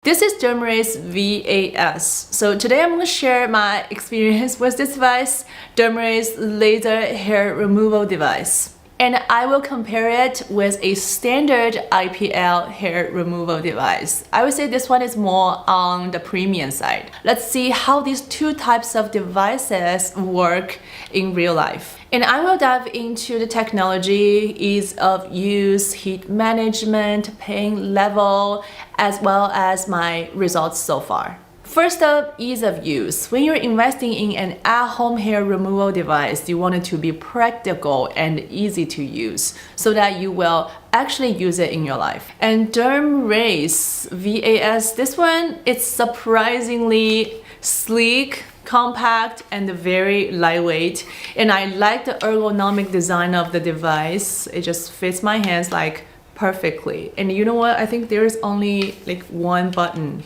This is Dermrays VAS. So today I'm going to share my experience with this device, Dermrays laser hair removal device. And I will compare it with a standard IPL hair removal device. I would say this one is more on the premium side. Let's see how these two types of devices work in real life. And I will dive into the technology, ease of use, heat management, pain level, as well as my results so far. First up, ease of use. When you're investing in an at-home hair removal device, you want it to be practical and easy to use so that you will actually use it in your life. And Dermrays VAS, this one, it's surprisingly sleek, compact, and very lightweight. And I like the ergonomic design of the device. It just fits my hands like perfectly. And you know what? I think there's only like one button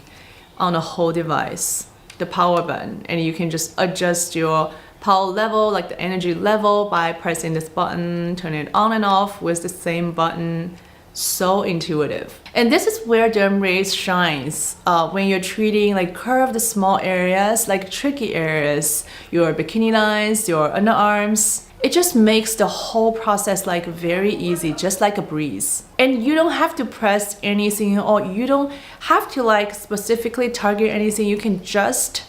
on the whole device, the power button, and you can just adjust your power level, like the energy level, by pressing this button, turn it on and off with the same button. So intuitive. And this is where Dermrays shines when you're treating like curved small areas, like tricky areas, your bikini lines, your underarms. It just makes the whole process like very easy, just like a breeze. And you don't have to press anything, or you don't have to like specifically target anything. You can just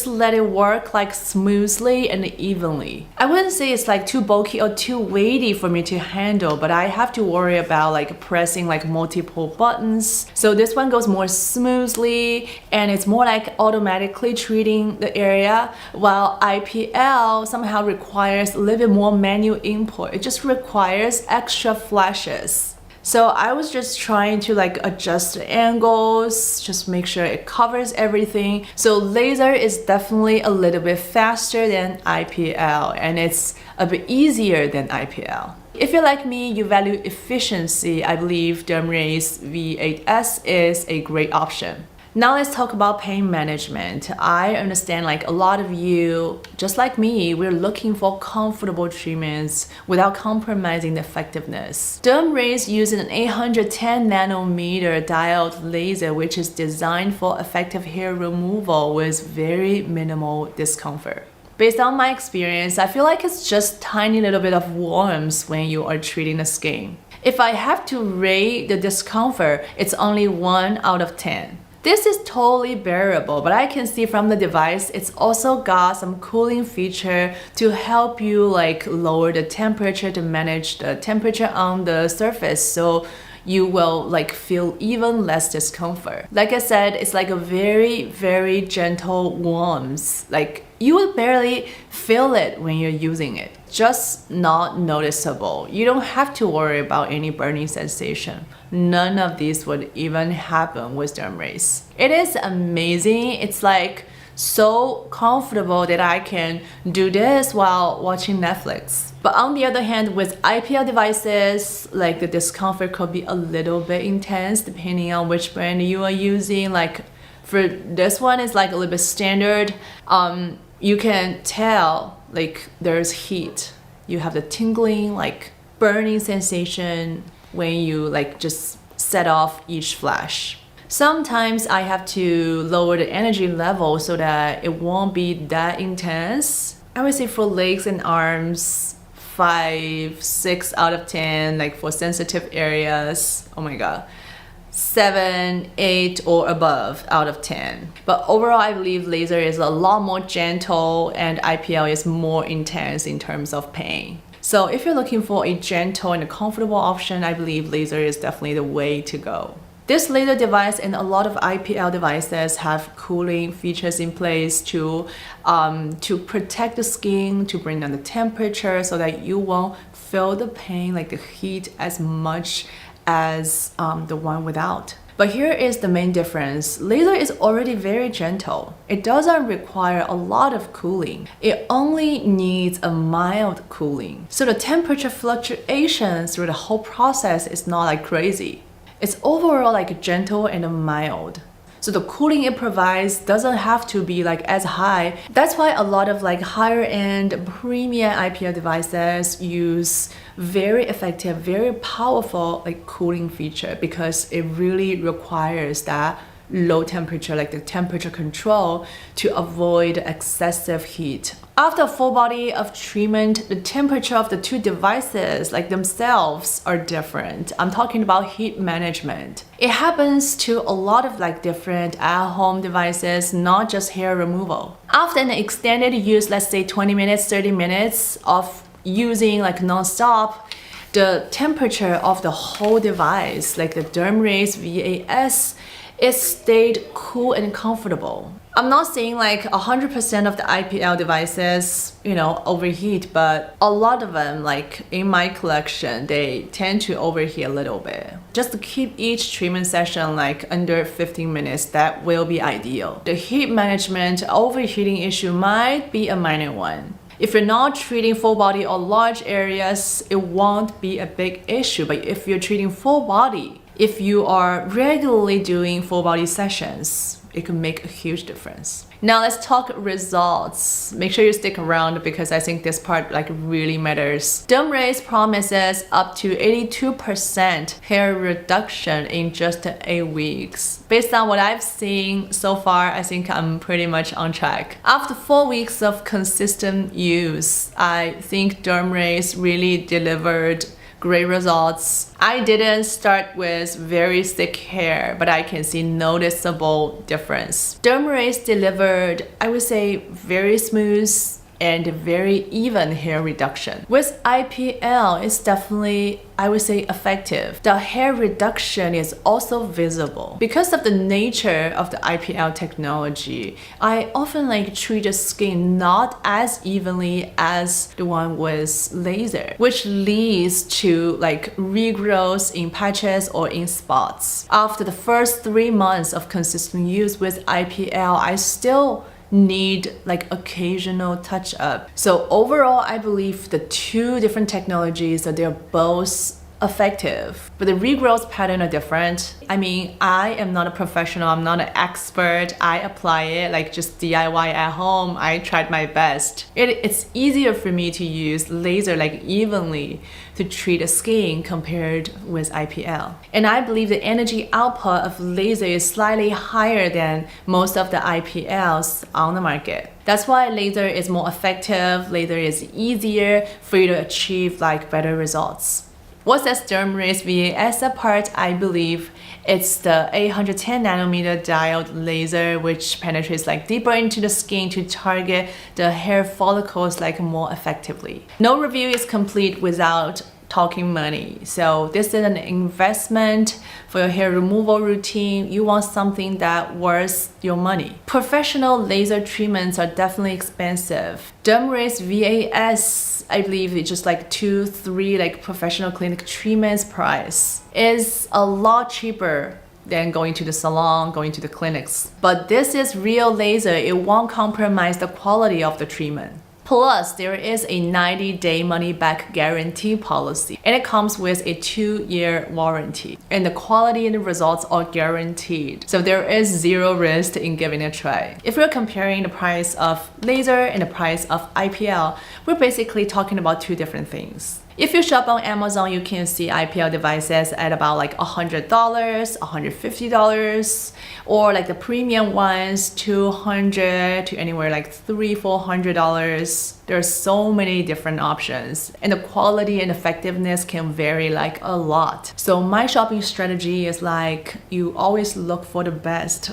let it work like smoothly and evenly. I wouldn't say it's like too bulky or too weighty for me to handle, but I have to worry about like pressing like multiple buttons. So this one goes more smoothly and it's more like automatically treating the area, while IPL somehow requires a little bit more manual input. It just requires extra flashes. So I was just trying to like adjust the angles, just make sure it covers everything. So laser is definitely a little bit faster than IPL, and it's a bit easier than IPL. If you're like me, you value efficiency, I believe Dermrays V8S is a great option. Now let's talk about pain management. I understand like a lot of you, just like me, we're looking for comfortable treatments without compromising the effectiveness. Dermrays uses an 810 nanometer diode laser, which is designed for effective hair removal with very minimal discomfort. Based on my experience, I feel like it's just tiny little bit of warmth when you are treating the skin. If I have to rate the discomfort, it's only 1 out of 10. This is totally bearable, but I can see from the device, it's also got some cooling feature to help you like lower the temperature, to manage the temperature on the surface, so you will like feel even less discomfort. Like I said, it's like a very, very gentle warmth. Like you will barely feel it when you're using it. Just not noticeable. You don't have to worry about any burning sensation. None of these would even happen with Dermrays. It is amazing. It's like so comfortable that I can do this while watching Netflix. But on the other hand, with IPL devices, like the discomfort could be a little bit intense depending on which brand you are using. Like for this one, it's like a little bit standard. You can tell like there's heat. You have the tingling, like burning sensation when you like just set off each flash. Sometimes I have to lower the energy level so that it won't be that intense. I would say for legs and arms, 5, 6 out of 10, like for sensitive areas, oh my god, 7, 8 or above out of 10. But overall, I believe laser is a lot more gentle and IPL is more intense in terms of pain. So if you're looking for a gentle and a comfortable option, I believe laser is definitely the way to go. This laser device and a lot of IPL devices have cooling features in place to protect the skin, to bring down the temperature so that you won't feel the pain, like the heat, as much as the one without. But here is the main difference. Laser is already very gentle. It doesn't require a lot of cooling. It only needs a mild cooling. So the temperature fluctuations through the whole process is not like crazy. It's overall like gentle and mild. So the cooling it provides doesn't have to be like as high. That's why a lot of like higher end premium IPL devices use very effective, very powerful like cooling feature, because it really requires that low temperature, like the temperature control, to avoid excessive heat. After a full body of treatment, the temperature of the two devices, like themselves, are different. I'm talking about heat management. It happens to a lot of like different at-home devices, not just hair removal. After an extended use, let's say 20 minutes, 30 minutes of using like non-stop, the temperature of the whole device, like the Dermrays VAS, it stayed cool and comfortable. I'm not saying like 100% of the IPL devices, overheat, but a lot of them, like in my collection, they tend to overheat a little bit. Just to keep each treatment session like under 15 minutes, that will be ideal. The heat management overheating issue might be a minor one. If you're not treating full body or large areas, it won't be a big issue. But if you're treating full body, if you are regularly doing full body sessions, it can make a huge difference. Now let's talk results. Make sure you stick around because I think this part like really matters. Dermrays promises up to 82% hair reduction in just 8 weeks. Based on what I've seen so far, I think I'm pretty much on track. After 4 weeks of consistent use, I think Dermrays really delivered great results. I didn't start with very thick hair, but I can see noticeable difference. Dermrays delivered, I would say, very smooth and very even hair reduction. With IPL, it's definitely, I would say, effective. The hair reduction is also visible. Because of the nature of the IPL technology, I often like treat the skin not as evenly as the one with laser, which leads to like regrowth in patches or in spots. After the first 3 months of consistent use with IPL, I still need like occasional touch up. So overall, I believe the two different technologies, they're both effective, but the regrowth pattern are different. I mean, I am not a professional, I'm not an expert. I apply it like just DIY at home. I tried my best. It's easier for me to use laser like evenly to treat the skin compared with IPL. And I believe the energy output of laser is slightly higher than most of the IPLs on the market. That's why laser is more effective, laser is easier for you to achieve like better results. What sets Dermrays VAS apart, I believe, it's the 810 nanometer diode laser, which penetrates like deeper into the skin to target the hair follicles like more effectively. No review is complete without talking money. So this is an investment for your hair removal routine. You want something that worth your money. Professional laser treatments are definitely expensive. Dermrays VAS, I believe it's just like 2-3 like professional clinic treatments price is a lot cheaper than going to the salon, going to the clinics. But this is real laser. It won't compromise the quality of the treatment. Plus, there is a 90-day money-back guarantee policy, and it comes with a 2-year warranty. And the quality and the results are guaranteed, so there is zero risk in giving it a try. If we're comparing the price of laser and the price of IPL, we're basically talking about two different things. If you shop on Amazon, you can see IPL devices at about like $100, $150, or like the premium ones, $200 to anywhere like $300-$400. There's so many different options, and the quality and effectiveness can vary like a lot. So my shopping strategy is like you always look for the best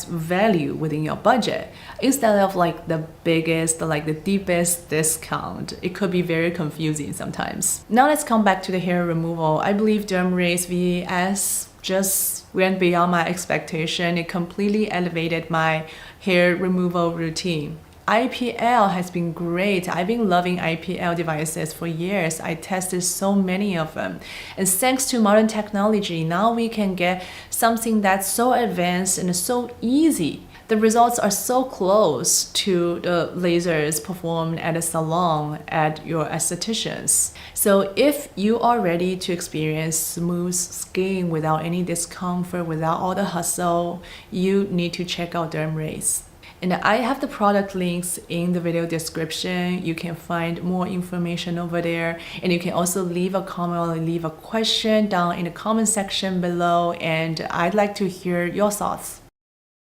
value within your budget instead of like the biggest, like the deepest discount. It could be very confusing sometimes. Now let's come back to the hair removal. I believe Dermrays VAS just went beyond my expectation. It completely elevated my hair removal routine. IPL has been great. I've been loving IPL devices for years. I tested so many of them. And thanks to modern technology, now we can get something that's so advanced and so easy. The results are so close to the lasers performed at a salon at your estheticians. So if you are ready to experience smooth skin without any discomfort, without all the hustle, you need to check out Dermrays. And I have the product links in the video description. You can find more information over there. And you can also leave a comment or leave a question down in the comment section below. And I'd like to hear your thoughts.